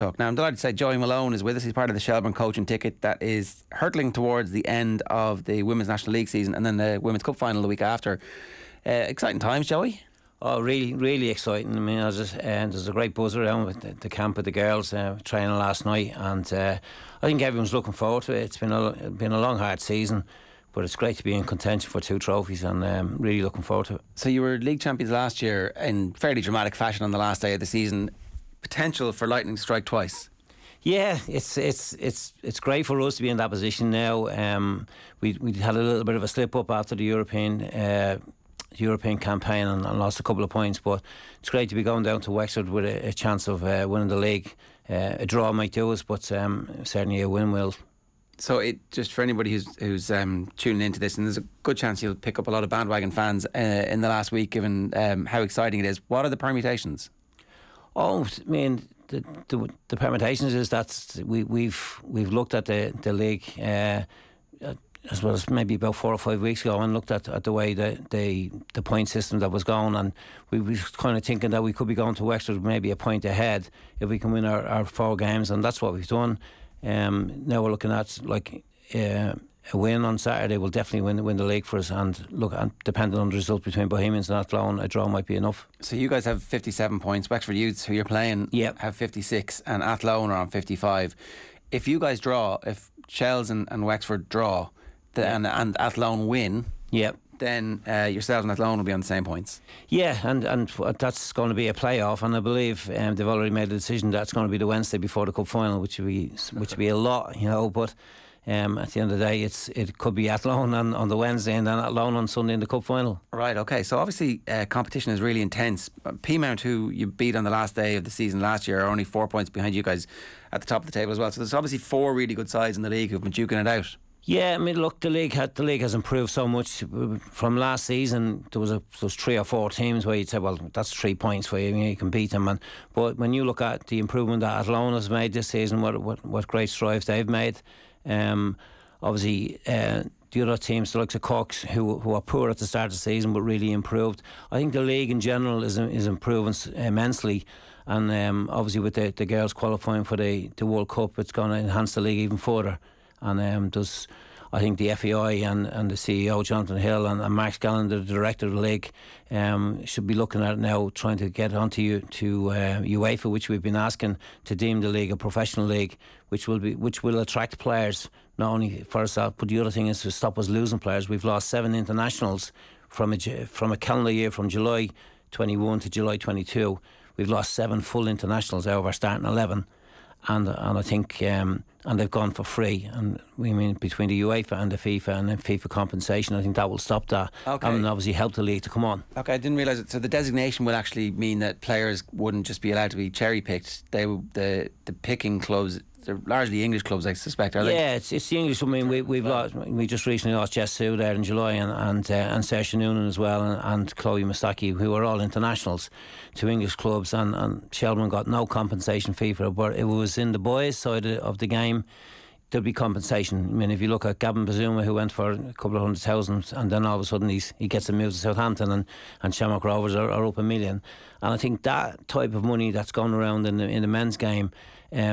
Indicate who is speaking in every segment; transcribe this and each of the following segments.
Speaker 1: Now, I'm delighted to say Joey Malone is with us. He's part of the Shelbourne coaching ticket that is hurtling towards the end of the Women's National League season and then the Women's Cup final the week after. Exciting times, Joey.
Speaker 2: Oh, really, really exciting. I mean, there's a great buzz around with the camp with the girls training last night, and I think everyone's looking forward to it. It's been a long, hard season, but it's great to be in contention for 2 trophies, and really looking forward to it.
Speaker 1: So you were league champions last year in fairly dramatic fashion on the last day of the season. Potential for lightning to strike twice.
Speaker 2: Yeah, it's great for us to be in that position now. We had a little bit of a slip up after the European campaign and lost a couple of points, but it's great to be going down to Wexford with a chance of winning the league. A draw might do us, but certainly a win will.
Speaker 1: So just for anybody who's tuning into this, and there's a good chance you'll pick up a lot of bandwagon fans in the last week, given how exciting it is. What are the permutations?
Speaker 2: Oh, I mean, the permutations is that we've looked at the league as well as maybe about 4 or 5 weeks ago, and looked at the way the point system that was going, and we were kind of thinking that we could be going to Wexford maybe a point ahead if we can win our 4 games, and that's what we've done. Now we're looking at a win on Saturday will definitely win the league for us, and look, depending on the result between Bohemians and Athlone, a draw might be enough.
Speaker 1: So you guys have 57 points. Wexford Youths, who you're playing, have 56, and Athlone are on 55. If you guys draw, if Shels and Wexford draw, and Athlone win, then yourselves and Athlone will be on the same points. Yeah,
Speaker 2: and that's going to be a playoff, and I believe they've already made a decision that's going to be the Wednesday before the cup final, which would be a lot, but at the end of the day, it could be Athlone on the Wednesday and then Athlone on Sunday in the cup final.
Speaker 1: Right, okay. So obviously competition is really intense. Peamount, who you beat on the last day of the season last year, are only 4 points behind you guys at the top of the table as well. So there's obviously 4 really good sides in the league who've been duking it out.
Speaker 2: Yeah, I mean, look, the league has improved so much from last season. There was 3 or 4 teams where you'd say, well, that's 3 points for you. You can beat them. But when you look at the improvement that Athlone has made this season, what great strides they've made. Obviously, the other teams, the likes of Corks, who are poor at the start of the season but really improved. I think the league in general is improving immensely, and obviously with the girls qualifying for the World Cup, it's going to enhance the league even further. And I think the FAI and the CEO Jonathan Hill and Mark Scallon, the director of the league, should be looking at it now, trying to get onto UEFA, which we've been asking to deem the league a professional league, which will attract players not only for ourselves, but the other thing is to stop us losing players. We've lost 7 internationals from a calendar year from July 21 to July 22. We've lost 7 full internationals out of our starting 11. And I think and they've gone for free, and we mean between the UEFA and the FIFA and then FIFA compensation, I think that will stop that, and obviously help the league to come on.
Speaker 1: Okay, I didn't realise it. So the designation will actually mean that players wouldn't just be allowed to be cherry picked. The picking clubs, they're largely English clubs, I suspect, are they?
Speaker 2: Yeah, it's the English. I mean, we just recently lost Jess Sue there in July, and Saoirse Noonan as well, and Chloe Mustaki, who are all internationals to English clubs, and Shelbourne got no compensation fee for it, but it was in the boys' side of the game. There'll be compensation. I mean, if you look at Gavin Bazuma, who went for a couple of 100,000, and then all of a sudden he gets a move to Southampton, and Shamrock Rovers are up $1 million. And I think that type of money that's gone around in the men's game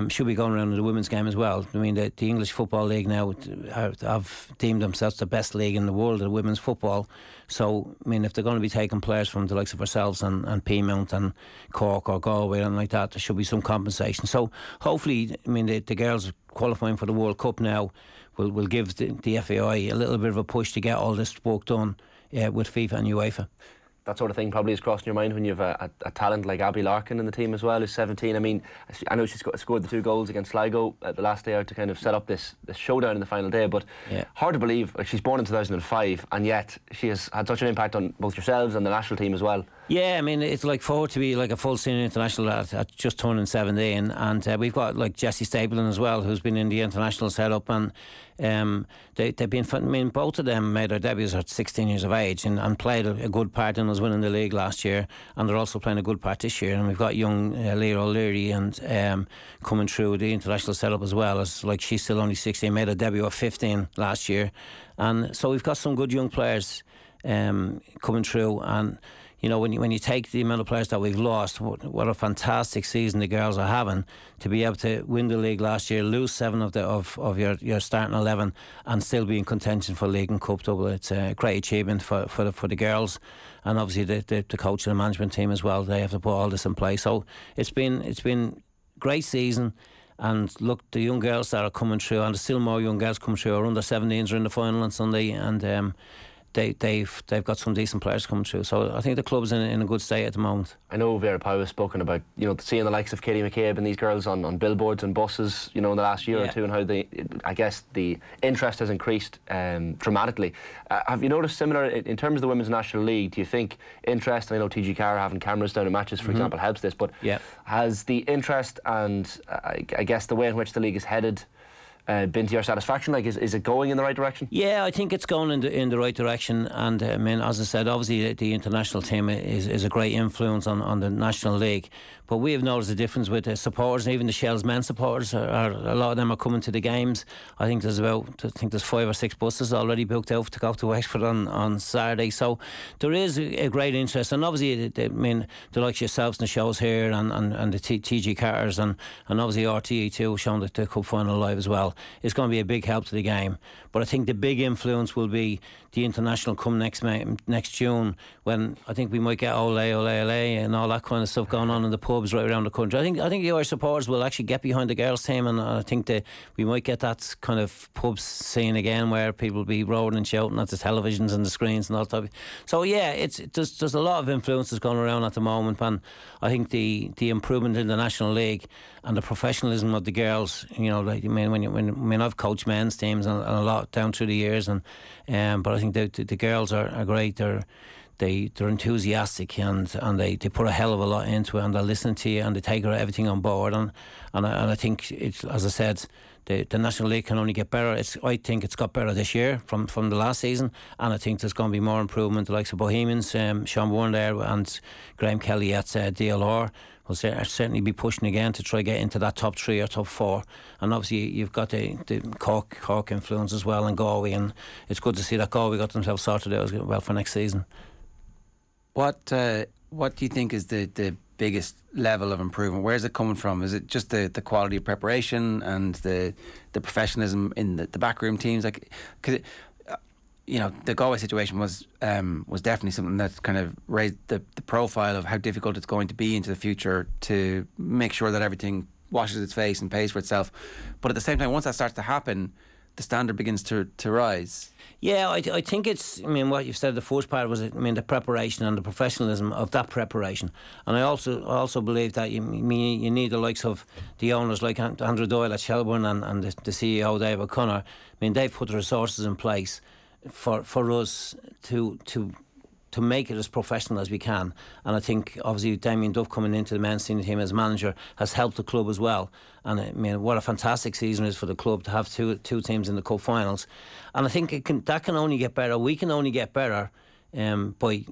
Speaker 2: should be going around in the women's game as well. I mean, the English Football League now have deemed themselves the best league in the world of women's football. So, I mean, if they're going to be taking players from the likes of ourselves and Peamount and Cork or Galway and like that, there should be some compensation. So, hopefully, I mean, the girls qualifying for the World Cup now will give the FAI a little bit of a push to get all this work done with FIFA and UEFA.
Speaker 3: That sort of thing probably is crossing your mind when you have a talent like Abby Larkin in the team as well, who's 17. I mean, I know she scored the 2 goals against Sligo at the last day out to kind of set up this showdown in the final day, but hard to believe, like, she's born in 2005 and yet she has had such an impact on both yourselves and the national team as well.
Speaker 2: Yeah, I mean, it's like forward to be like a full senior international at just turning 17, and we've got like Jessie Stapleton as well, who's been in the international setup, and they've been. I mean, both of them made their debuts at 16 years of age and played a good part in us winning the league last year, and they're also playing a good part this year. And we've got young Leah O'Leary and coming through the international setup as well, as like she's still only 16, made a debut at 15 last year, and so we've got some good young players coming through, and you know, when you take the amount of players that we've lost, what a fantastic season the girls are having, to be able to win the league last year, lose 7 of your starting 11, and still be in contention for league and cup double. It's a great achievement for the girls, and obviously the coach and the management team as well. They have to put all this in place. So it's been great season. And look, the young girls that are coming through, and there's still more young girls coming through. Our under 17s are in the final on Sunday, and they've got some decent players coming through. So I think the club's in a good state at the moment. I
Speaker 3: know Vera Powell has spoken about, you know, seeing the likes of Katie McCabe and these girls on billboards and buses, you know, in the last year or two, and how I guess the interest has increased dramatically. Have you noticed similar in terms of the Women's National League? Do you think interest? I know TG Carr having cameras down at matches, for example, helps this, but has the interest and I guess the way in which the league is headed been to your satisfaction? Like, is it going in the right direction?
Speaker 2: Yeah, I think it's going in the right direction. And I mean, as I said, obviously the international team is a great influence on the National League. But we have noticed a difference with the supporters, and even the Shels men supporters. A lot of them are coming to the games. I think there's 5 or 6 buses already booked out to go to Wexford on Saturday. So there is a great interest, and obviously, I mean, the likes of yourselves and the shows here, and the TG Carters, and obviously RTE too, showing the cup final live as well. It's going to be a big help to the game. But I think the big influence will be the international come next June, when I think we might get ole and all that kind of stuff going on in the pubs right around the country. I think the Irish supporters will actually get behind the girls team, and I think that we might get that kind of pub scene again, where people will be roaring and shouting at the televisions and the screens and all that. So yeah, there's a lot of influences going around at the moment, and I think the improvement in the National League and the professionalism of the girls, you know, like, I mean I've coached men's teams and a lot down through the years, and but I think the girls are great. They're enthusiastic, and they put a hell of a lot into it, and they listen to you, and they take everything on board, and I think it's, as I said, the National League can only get better. I think it's got better this year from the last season, and I think there's going to be more improvement. The likes of Bohemians, Sean Bourne there, and Graham Kelly at DLR will certainly be pushing again to try to get into that top 3 or top 4. And obviously you've got the Cork influence as well, and Galway, and it's good to see that Galway got themselves sorted out as well for next season.
Speaker 1: What do you think is the biggest level of improvement? Where is it coming from? Is it just the quality of preparation and the professionalism in the backroom teams? Like, because you know, the Galway situation was definitely something that kind of raised the profile of how difficult it's going to be into the future to make sure that everything washes its face and pays for itself. But at the same time, once that starts to happen, the standard begins to rise.
Speaker 2: Yeah, I think it's, I mean, what you've said, the first part was, I mean, the preparation and the professionalism of that preparation. And I also believe that you need the likes of the owners like Andrew Doyle at Shelbourne, and the CEO Dave O'Connor. I mean, they've put the resources in place for us to make it as professional as we can. And I think obviously Damien Duff coming into the men's senior team as manager has helped the club as well. And I mean, what a fantastic season it is for the club to have two teams in the cup finals. And I think that can only get better. We can only get better by,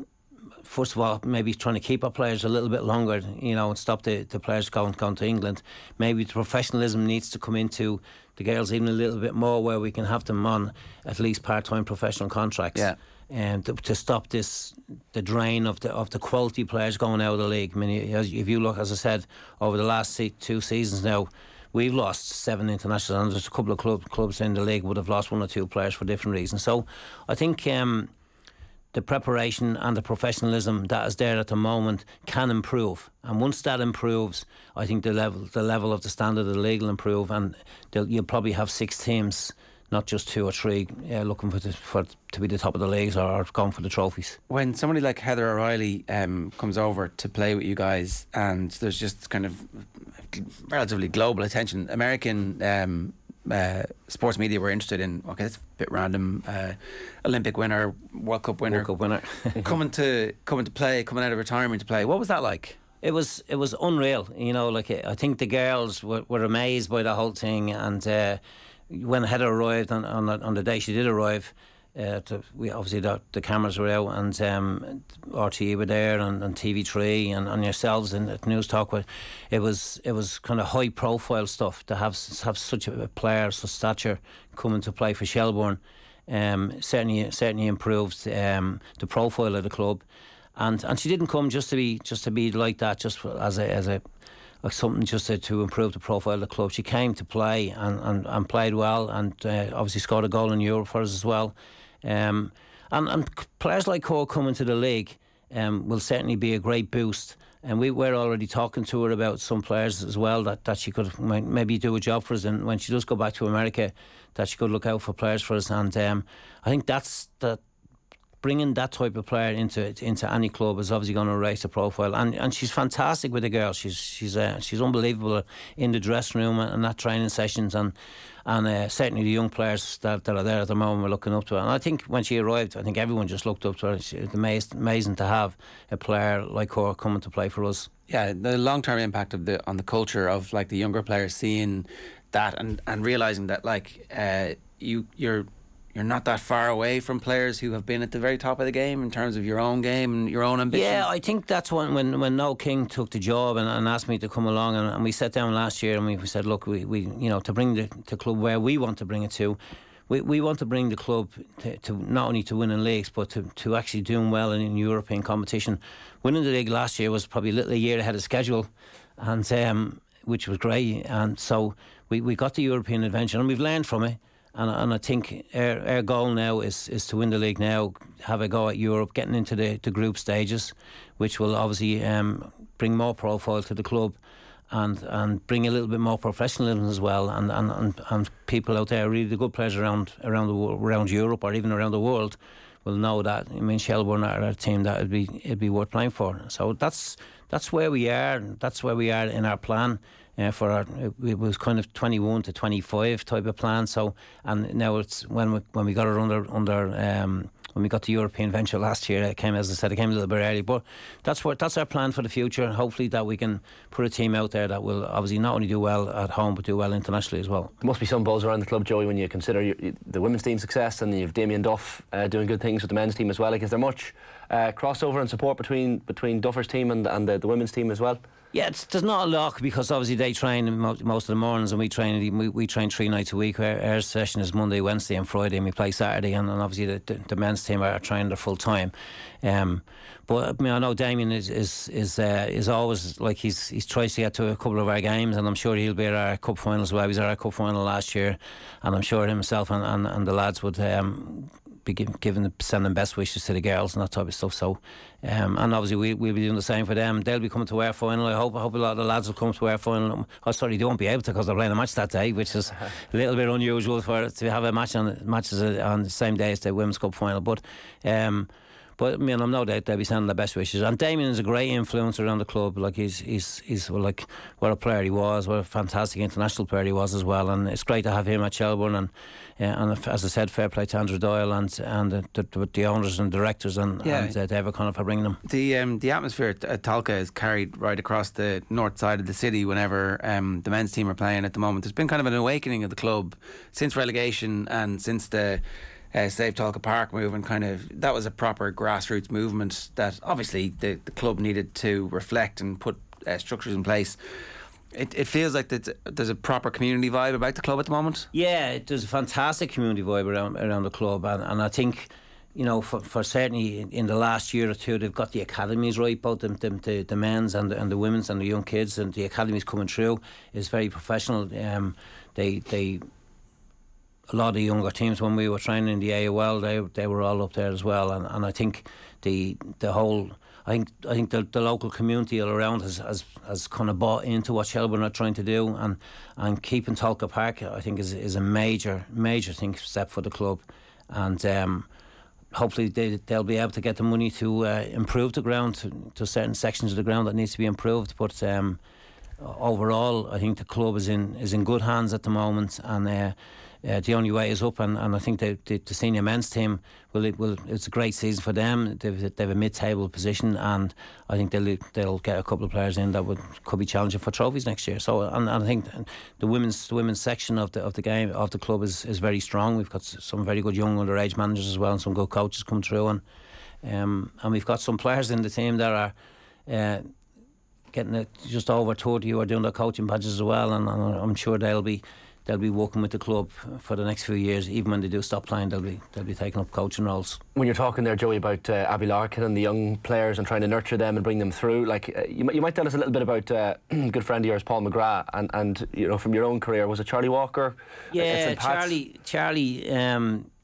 Speaker 2: first of all, maybe trying to keep our players a little bit longer, you know, and stop the players going to England. Maybe the professionalism needs to come into the girls even a little bit more, where we can have them on at least part-time professional contracts. Yeah. To stop the drain of the quality players going out of the league. I mean, if you look, as I said, over the last 2 seasons now, we've lost 7 internationals, and there's a couple of clubs in the league would have lost 1 or 2 players for different reasons. So I think the preparation and the professionalism that is there at the moment can improve, and once that improves, I think the level of the standard of the league will improve, and you'll probably have 6 teams, not just 2 or 3, looking to be the top of the leagues or going for the trophies.
Speaker 1: When somebody like Heather O'Reilly comes over to play with you guys, and there's just kind of relatively global attention, American sports media were interested in, okay, it's a bit random, Olympic winner, World Cup winner coming to play, coming out of retirement to play. What was that like?
Speaker 2: It was unreal, you know. Like, I think the girls were amazed by the whole thing, and when Heather arrived on the day she did arrive, we obviously the cameras were out, and RTE were there, and TV3 and yourselves and at News Talk. It was kind of high profile stuff to have such a player, such stature, coming to play for Shelbourne. Certainly improved the profile of the club. and she didn't come just to be like that, just as a like something just to improve the profile of the club. She came to play and played well, and obviously scored a goal in Europe for us as well. And players like her coming to the league will certainly be a great boost. And we're already talking to her about some players as well that she could maybe do a job for us. And when she does go back to America, that she could look out for players for us. And I think that's bringing that type of player into any club is obviously going to raise the profile. And she's fantastic with the girls. She's unbelievable in the dressing room and that training sessions, and certainly the young players that are there at the moment, we're looking up to her. And I think when she arrived, I think everyone just looked up to her. It's amazing to have a player like her coming to play for us.
Speaker 1: Yeah, the long-term impact on the culture of like the younger players, seeing that and realising that like you're not that far away from players who have been at the very top of the game in terms of your own game and your own ambition.
Speaker 2: Yeah, I think that's when Noel King took the job and asked me to come along, and we sat down last year and we said, look, we to bring the club where we want to bring it to. We want to bring the club to not only to winning leagues, but to actually doing well in European competition. Winning the league last year was probably a year ahead of schedule, and which was great. And so we got the European adventure, and we've learned from it. And I think our goal now is to win the league now, have a go at Europe, getting into the group stages, which will obviously bring more profile to the club and bring a little bit more professionalism as well, and people out there, really the good players around Europe or even around the world will know that. I mean, Shelbourne are a team that it'd be worth playing for. So that's where we are. That's where we are in our plan. It was kind of 21 to 25 type of plan. So, and now it's when we got it under when we got the European venture last year, it came, as I said, a little bit early. But that's our plan for the future. Hopefully that we can put a team out there that will obviously not only do well at home but do well internationally as well.
Speaker 3: There must be some buzz around the club, Joey, when you consider the women's team success, and you've Damien Duff doing good things with the men's team as well. Like, is there much crossover and support between Duffer's team and the women's team as well?
Speaker 2: Yeah, there's not a lot, because obviously they train most of the mornings, and we train 3 nights a week. Our session is Monday, Wednesday and Friday, and we play Saturday, and obviously the men's team are training their full time. But I mean, I know Damien is always like he's tries to get to a couple of our games, and I'm sure he'll be at our cup final as well. He was at our cup final last year, and I'm sure himself and the lads would be sending best wishes to the girls and that type of stuff. So, and obviously we'll be doing the same for them. They'll be coming to our final. I hope a lot of the lads will come to our final. Oh, sorry, they won't be able to because they're playing a match that day, which is a little bit unusual to have a matches on the same day as the Women's Cup final. But I mean, I know that they'll be sending their best wishes. And Damien is a great influence around the club. Like he's like what a player he was, what a fantastic international player he was as well. And it's great to have him at Shelbourne. And as I said, fair play to Andrew Doyle and the owners and directors and David O'Connor for bringing them.
Speaker 1: The atmosphere at Talca is carried right across the north side of the city whenever the men's team are playing at the moment. There's been kind of an awakening of the club since relegation and since the Save Talca Park movement. That was a proper grassroots movement that obviously the club needed to reflect and put structures in place. It feels like there's a proper community vibe about the club at the moment. Yeah,
Speaker 2: there's a fantastic community vibe around the club, and I think, you know, for certainly in the last year or two, they've got the academies right, both the men's and the women's and the young kids, and the academies coming through is very professional. They a lot of the younger teams, when we were training in the AOL, they were all up there as well, and I think the whole. I think the local community all around has kind of bought into what Shelbourne are trying to do, and keeping Talca Park, I think, is a major step for the club, and hopefully they'll be able to get the money to improve the ground to certain sections of the ground that needs to be improved. But overall, I think the club is in good hands at the moment, and the only way is up, and I think the senior men's team it's a great season for them. They've a mid-table position, and I think they'll get a couple of players in that could be challenging for trophies next year. So, and I think the women's section of the game of the club is very strong. We've got some very good young underage managers as well, and some good coaches come through, and we've got some players in the team that are getting just over 30 who are doing their coaching badges as well, and I'm sure they'll be they'll be working with the club for the next few years. Even when they do stop playing, they'll be taking up coaching roles.
Speaker 3: When you're talking there, Joey, about Abbey Larkin and the young players and trying to nurture them and bring them through, like you might tell us a little bit about a good friend of yours, Paul McGrath, and you know, from your own career, was it Charlie Walker?
Speaker 2: Yeah, Charlie.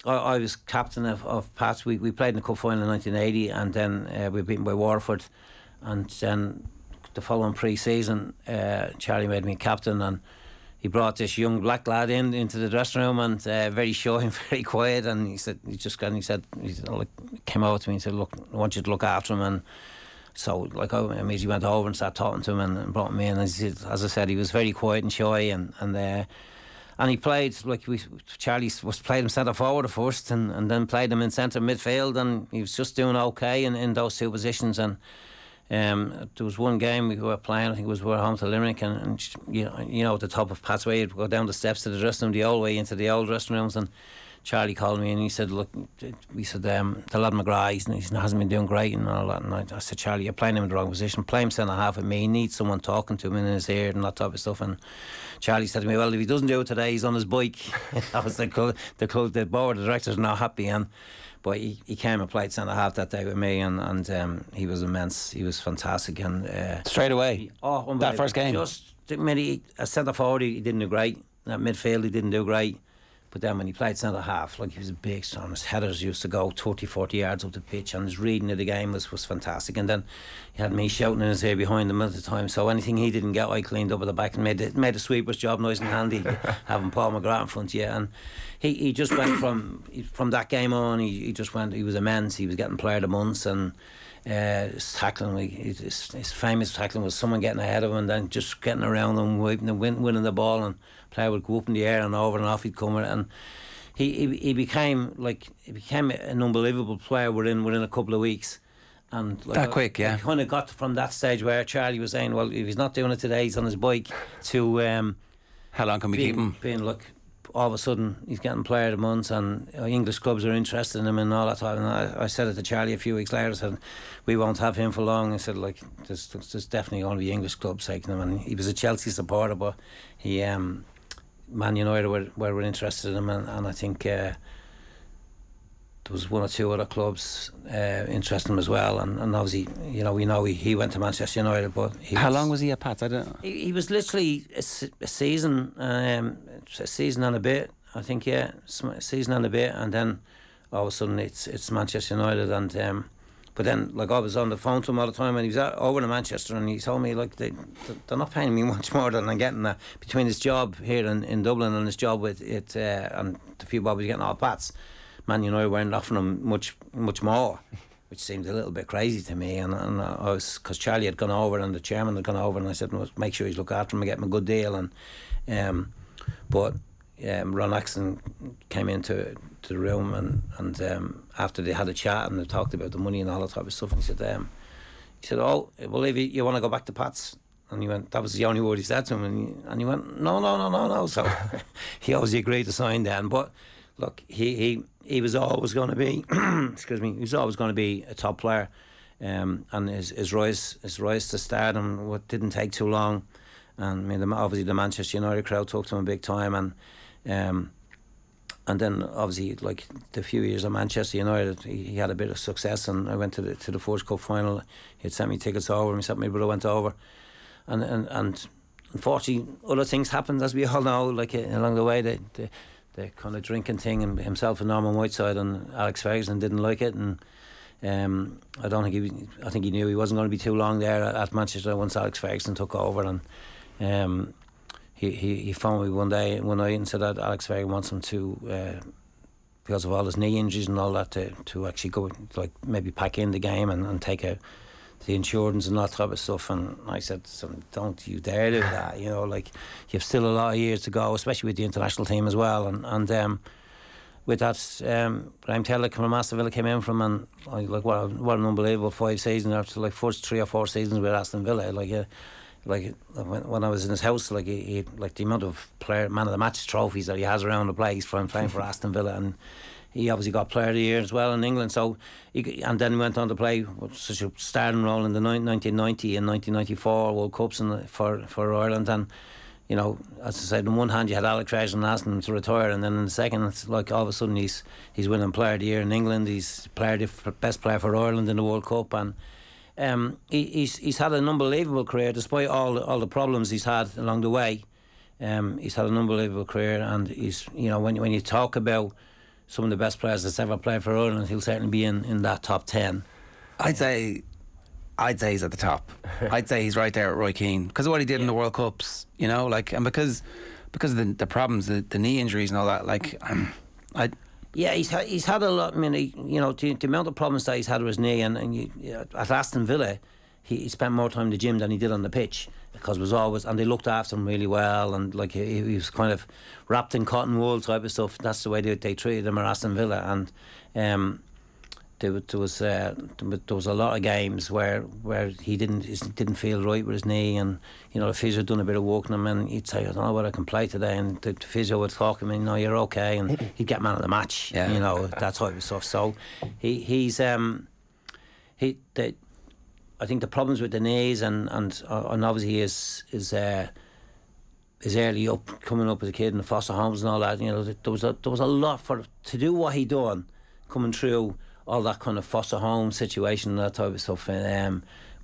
Speaker 2: I was captain of Pats. We played in the cup final in 1980, and then we were beaten by Waterford, and then the following pre-season, Charlie made me captain, and he brought this young black lad into the dressing room, and very shy and very quiet, and he came out to me and said, "Look, I want you to look after him." And so, like, I immediately went over and started talking to him and brought him in. And as I said, he was very quiet and shy, and he played Charlie was played him centre forward at first, and then played him in centre midfield, and he was just doing okay in those two positions. And there was one game we were playing, I think we were home to Limerick, and you know at the top of Patsway, you'd go down the steps to the dressing room, the old way into the old dressing rooms, and Charlie called me and he said, "Look," we said, "the lad McGrath, he hasn't been doing great," and all that. And I said, "Charlie, you're playing him in the wrong position. Play him centre half with me. He needs someone talking to him in his ear and that type of stuff." And Charlie said to me, "Well, if he doesn't do it today, he's on his bike." That was the board of directors are not happy, but he came and played centre half that day with me, and he was immense. He was fantastic, and
Speaker 1: straight away. That first game.
Speaker 2: Just as centre forward, he didn't do great. At midfield, he didn't do great. But then when he played centre half, like, he was a big, strong. His headers used to go 30, 40 yards up the pitch, and his reading of the game was fantastic. And then he had me shouting in his ear behind him at the time, so anything he didn't get, I cleaned up at the back and made the sweeper's job nice and handy, having Paul McGrath in front of you. And he just went from that game on, he was immense. He was getting player of the month, and his tackling, his famous tackling was someone getting ahead of him and then just getting around him, winning the ball, and player would go up in the air and over and off he'd come. And he became an unbelievable player within a couple of weeks. And
Speaker 1: that quick, yeah.
Speaker 2: He kind of got from that stage where Charlie was saying, well, if he's not doing it today, he's on his bike, to
Speaker 1: how long can we keep him?
Speaker 2: Being like, all of a sudden he's getting player of the month, and English clubs are interested in him and all that time. And I said it to Charlie a few weeks later, I said, we won't have him for long. I said, like, there's definitely going to be English clubs taking him. And he was a Chelsea supporter, but he Man United were interested in him, and I think there was one or two other clubs interested in him as well. And obviously, we know he went to Manchester United, but
Speaker 1: how long was he at Pats? I don't know.
Speaker 2: He was literally a season and a bit, I think. Yeah, a season and a bit, and then all of a sudden it's Manchester United. And but then, like, I was on the phone to him all the time, and he was over to Manchester, and he told me, like, they're not paying me much more than I'm getting between his job here in Dublin and his job with it, and the few bob he's getting all Pats. Man United weren't offering him much more, which seemed a little bit crazy to me. And I was, because Charlie had gone over and the chairman had gone over, and I said, well, make sure he's look after him and get him a good deal. And but Ron Axton came into the room, and after they had a chat and they talked about the money and all that type of stuff, and he said, "Oh, well, if you want to go back to Pats?" And he went, that was the only word he said to him, and he went, no. So he obviously agreed to sign then. But look, he was always going to be excuse me, he was always going to be a top player, and his rise to stardom didn't take too long. And I mean, obviously the Manchester United crowd took to him big time, and then obviously, like, the few years at Manchester United, he had a bit of success, and I went to the first cup final. He had sent me tickets over, and myself and my brother went over, and unfortunately other things happened, as we all know, like, along the way. The kind of drinking thing, and himself and Norman Whiteside and Alex Ferguson didn't like it, and I think he knew he wasn't going to be too long there at Manchester once Alex Ferguson took over. And he phoned me one night and said that Alex Ferguson wants him to, because of all his knee injuries and all that, to actually go, like, maybe pack in the game and take out the insurance and that type of stuff. And I said, don't you dare do that, like, you've still a lot of years to go, especially with the international team as well. And with that, Graham Taylor from Aston Villa came in from, and like, what an unbelievable 5 seasons after, like, first 3 or 4 seasons with Aston Villa. Like when I was in his house, like, he like the amount of man of the match trophies that he has around the place from playing for Aston Villa, and he obviously got player of the year as well in England. So and then he went on to play such a starting role in the 1990 and 1994 World Cups for Ireland, and you know, as I said, on one hand you had Alex Ferguson asking him to retire, and then in the second it's like all of a sudden he's winning Player of the Year in England. He's best player for Ireland in the World Cup, and he's had an unbelievable career despite all the problems he's had along the way. He's had an unbelievable career, and he's, you know, when you talk about some of the best players that's ever played for Ireland, he'll certainly be in that top 10.
Speaker 1: I'd say he's at the top. I'd say he's right there at Roy Keane because of what he did in the World Cups, you know, like, and because of the problems, the knee injuries and all that, like,
Speaker 2: yeah, he's had a lot. I mean, you know, the amount of problems that he's had with his knee, and at Aston Villa, he spent more time in the gym than he did on the pitch, because it was always, and they looked after him really well, and like he was kind of wrapped in cotton wool type of stuff. That's the way they treated him at Aston Villa, and there was a lot of games where he didn't feel right with his knee, and you know the physio had done a bit of work on him, and he'd say, I don't know whether I can play today, and the physio would talk him, and no, you're okay, and he'd get man of the match, you know, that type of stuff. So I think the problems with the knees and obviously his early coming up as a kid in the foster homes and all that, you know, there was a lot to do what he done, coming through all that kind of foster home situation and that type of stuff,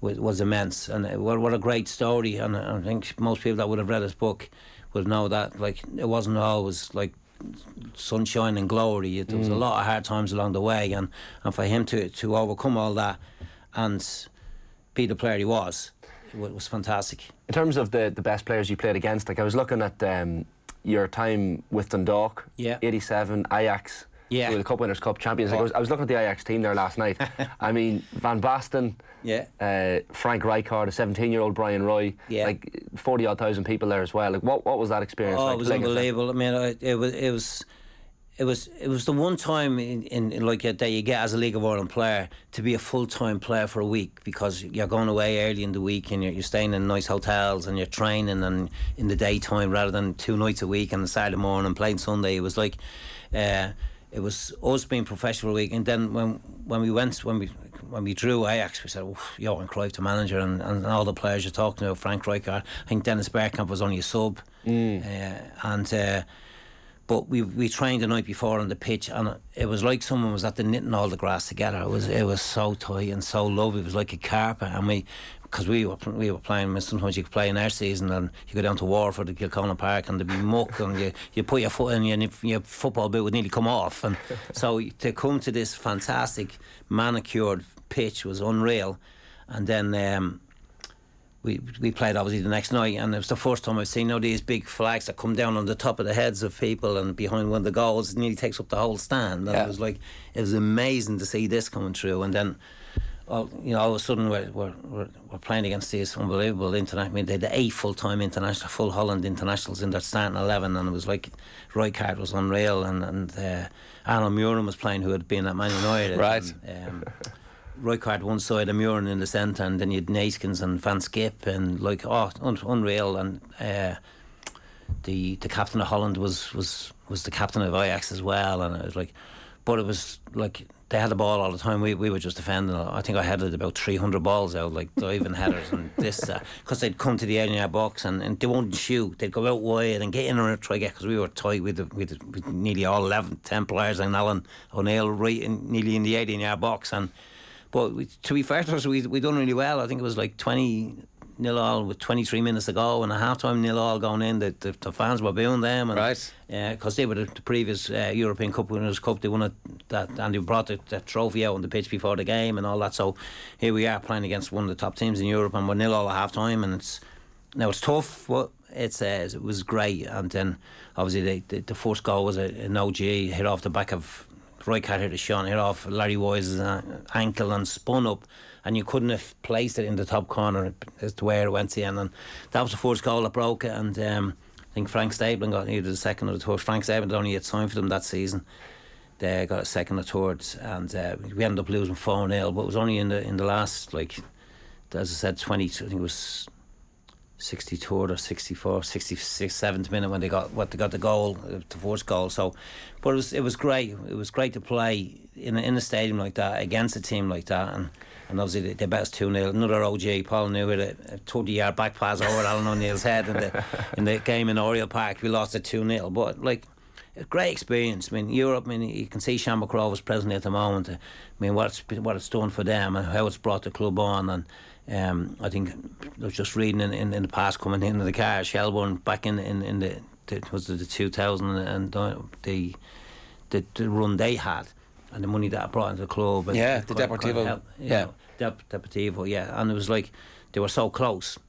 Speaker 2: was immense. And what a great story. And I think most people that would have read his book would know that, like, it wasn't always like sunshine and glory. There was a lot of hard times along the way, and for him to overcome all that and be the player he was fantastic.
Speaker 3: In terms of the best players you played against, like, I was looking at your time with Dundalk, 87, Ajax, the Cup Winners' Cup champions. Like, I was looking at the Ajax team there last night. I mean, Van Basten, Frank Rijkaard, a 17-year-old Brian Roy, like 40-odd thousand people there as well. Like, what was that experience like?
Speaker 2: It was unbelievable. I mean, it was the one time in like that you get as a League of Ireland player to be a full-time player for a week, because you're going away early in the week and you're staying in nice hotels and you're training and in the daytime rather than 2 nights a week and the Saturday morning and playing Sunday. It was like it was us being professional for a week. And then when we drew Ajax, we said, Johan Cruyff the manager, and all the players you're talking about, Frank Rijkaard, I think Dennis Bergkamp was only a sub, but we trained the night before on the pitch, and it was like someone was at the knitting all the grass together. It was so tight and so lovely. It was like a carpet, and because we were playing. Sometimes you could play in our season, and you go down to Waterford, to Kilcona Park, and there'd be muck, and you put your foot in, and your football boot would nearly come off. And so to come to this fantastic manicured pitch was unreal. And then we played obviously the next night, and it was the first time I've seen these big flags that come down on the top of the heads of people, and behind one of the goals it nearly takes up the whole stand. And it was amazing to see this coming through. And then all of a sudden we're playing against these unbelievable international. I mean, they had 8 full-time international, full Holland internationals in their starting 11, and it was like Rijkaard was unreal, and Alan Muren was playing, who had been at Man United,
Speaker 1: right?
Speaker 2: Rijkaard one side and Muren in the centre, and then you had Naiskens and Van Skip, and unreal. And the captain of Holland was the captain of Ajax as well, and it was like, but it was like they had the ball all the time. We were just defending. I think I headed about 300 balls out, like diving headers and this, because they'd come to the 18-yard box and they wouldn't shoot. They'd go out wide and get in and try to get, because we were tight with nearly all 10 players, and Alan O'Neill nearly in the 18-yard box. But to be fair to us, we done really well. I think it was like 20-0 all with 23 minutes to go, and a half-time 0-all going in. The fans were booing them, and,
Speaker 1: right?
Speaker 2: Because they were the previous European Cup Winners' Cup. They won that, and they brought the trophy out on the pitch before the game and all that. So here we are playing against one of the top teams in Europe, and we're 0-all at half-time, and it's tough, but it was great. And then obviously the first goal was an OG hit off the back of Rijkaard, hit a shot, hit off Larry Wise's ankle and spun up, and you couldn't have placed it in the top corner as to where it went in. And that was the first goal that broke it. And I think Frank Stabling got either the second or the third. Frank Stabling only had signed for them that season. They got a second or third, and we ended up losing 4-0. But it was only in the last, like, as I said, 20. I think it was 63rd or 64th, 66th, 7th minute when they got the goal, the first goal. So, but it was great. It was great to play in a stadium like that against a team like that, and obviously they bet us 2-0. Another OG, Paul knew it, a 30-yard back pass over Alan O'Neill's head in the game in Oriel Park. We lost it 2-0, but like, a great experience. I mean, Europe, I mean, you can see Shamrock Rovers present at the moment. I mean, what it's done for them and how it's brought the club on. And I think I was just reading in the past coming into the car, Shelbourne back in the 2000 and the run they had and the money that I brought into the club. And
Speaker 1: the Deportivo.
Speaker 2: Deportivo, yeah. And it was like they were so close.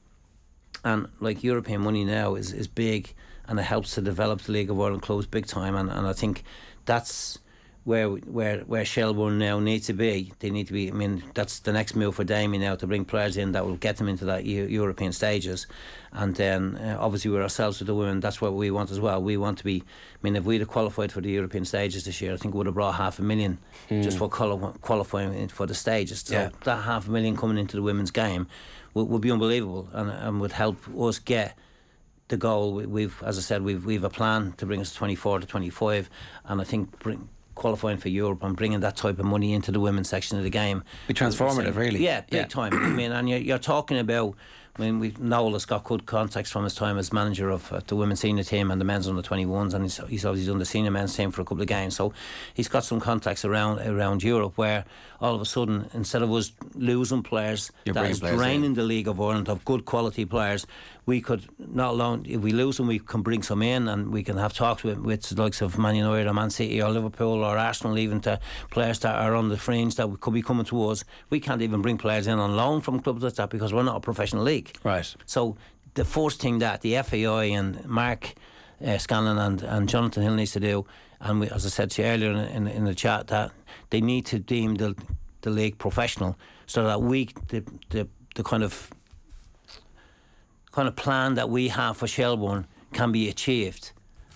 Speaker 2: And like European money now is big, and it helps to develop the League of Ireland clubs big time. And I think that's where Shelbourne now need to be. They need to be. I mean, that's the next move for Damien now, to bring players in that will get them into that European stages. And then obviously with ourselves, with the women, that's what we want as well. We want to be. I mean, if we'd have qualified for the European stages this year, I think we would have brought $500,000 just for qualifying for the stages. So that $500,000 coming into the women's game would be unbelievable, and would help us get the goal. We've, as I said, we've a plan to bring us 24 to 25, and I think qualifying for Europe and bringing that type of money into the women's section of the game
Speaker 1: be transformative, really.
Speaker 2: Yeah, big time. I mean, and you're talking about. I mean, Noel has got good contacts from his time as manager of the women's senior team and the men's under 21s, and he's obviously done the senior men's team for a couple of games. So he's got some contacts around Europe, where all of a sudden, instead of us losing players, that is draining the League of Ireland of good quality players, we could not alone, if we lose them, we can bring some in, and we can have talks with the likes of Man United or Man City or Liverpool or Arsenal, even to players that are on the fringe that could be coming to us. We can't even bring players in on loan from clubs like that because we're not a professional league.
Speaker 1: Right.
Speaker 2: So the first thing that the FAI and Mark Scanlon and Jonathan Hill needs to do, and as I said to you earlier in the chat, that they need to deem the league professional, so that the kind of plan that we have for Shelbourne can be achieved,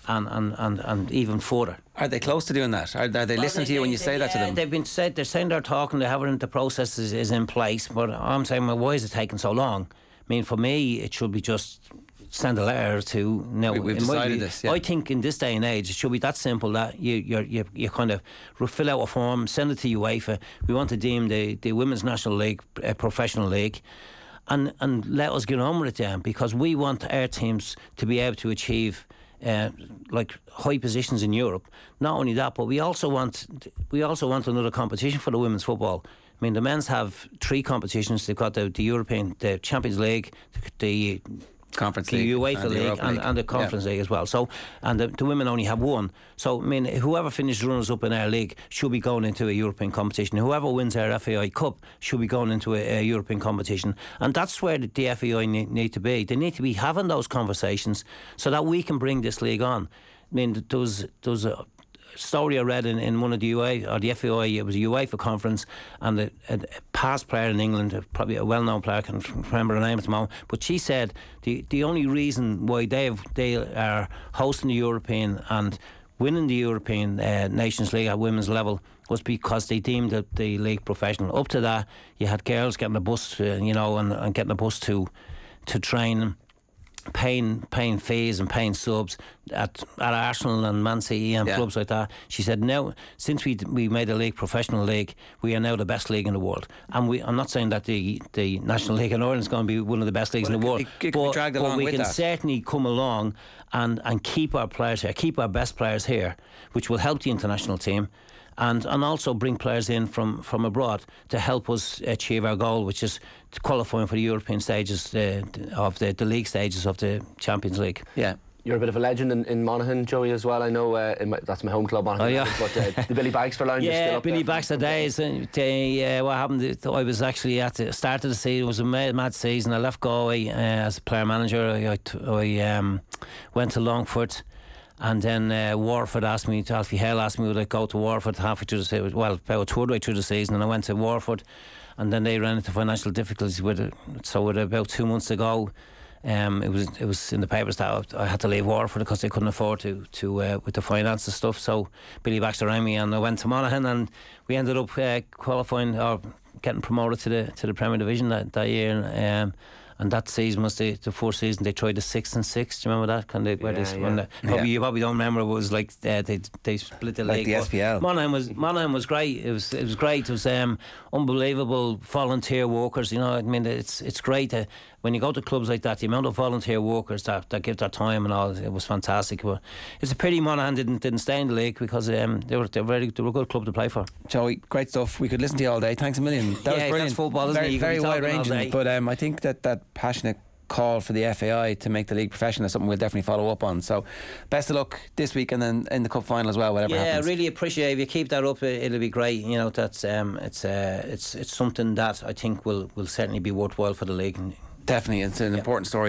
Speaker 2: and even further.
Speaker 1: Are they close to doing that? Are they listening to you when you say that to them?
Speaker 2: They're saying they're talking. They have it. The process is in place. But I'm saying, well, why is it taking so long? I mean, for me, it should be just send a letter to. No,
Speaker 1: we've decided this. Yeah.
Speaker 2: I think in this day and age, it should be that simple that you kind of fill out a form, send it to UEFA. We want to deem the Women's National League a professional league. And let us get on with it then, because we want our teams to be able to achieve like high positions in Europe. Not only that, but we also want another competition for the women's football. I mean, the men's have 3 competitions. They've got the European, the Champions League, the
Speaker 1: Conference League,
Speaker 2: the UEFA League, and the Conference League as well. So, and the women only have 1. So, I mean, whoever finishes runners up in our league should be going into a European competition. Whoever wins our FAI Cup should be going into a European competition, and that's where the FAI need to be. They need to be having those conversations so that we can bring this league on. I mean, there was a story I read in one of the UA or the FAI. It was a UEFA conference, and a past player in England, probably a well-known player, I can't remember her name at the moment, but she said the only reason why they are hosting the European and winning the European Nations League at women's level was because they deemed the league professional. Up to that, you had girls getting a bus, and getting a bus to train, paying fees and paying subs at Arsenal and Man City and clubs like that. She said, now, since we made a league professional league, we are now the best league in the world. And I'm not saying that the National League in Ireland is going to be one of the best leagues in the world, but we can certainly come along and keep our players here, keep our best players here, which will help the international team. And also bring players in from abroad to help us achieve our goal, which is qualifying for the European stages of the league stages of the Champions League.
Speaker 1: Yeah.
Speaker 3: You're a bit of a legend in Monaghan, Joey, as well. I know that's my home club, Monaghan.
Speaker 2: Oh, yeah.
Speaker 3: But the Billy Baxter Lounge is still up
Speaker 2: Billy
Speaker 3: there.
Speaker 2: Baxter days. What happened, I was actually at the start of the season. It was a mad season. I left Galway as a player manager. I went to Longford. And then Alfie Hale asked me would I go to Waterford halfway through the season, well, about a third way through the season, and I went to Waterford, and then they ran into financial difficulties with it. So with about 2 months to go, it was in the papers that I had to leave Waterford because they couldn't afford to with the finance and stuff. So Billy Baxter rang me, and I went to Monaghan, and we ended up qualifying or getting promoted to the Premier Division that year. And And that season was the first season they tried the 6 and 6. Do you remember that? You probably don't remember. It was like they split the league.
Speaker 1: Like the SPL.
Speaker 2: Monaghan was great. It was great. It was unbelievable volunteer workers. You know, I mean, it's great when you go to clubs like that. The amount of volunteer workers that give their time and all, it was fantastic. But it's a pity Monaghan didn't stay in the league, because they were a good club to play for.
Speaker 1: Joey, great stuff. We could listen to you all day. Thanks a million. That was brilliant.
Speaker 2: That's football, isn't it?
Speaker 1: Very wide ranging. But I think that passionate call for the FAI to make the league professional is something we'll definitely follow up on. So best of luck this week, and then in the cup final as well, whatever happens.
Speaker 2: Really appreciate if you keep that up. It'll be great. You know, that's it's something that I think will certainly be worthwhile for the league.
Speaker 1: Definitely, it's an important story.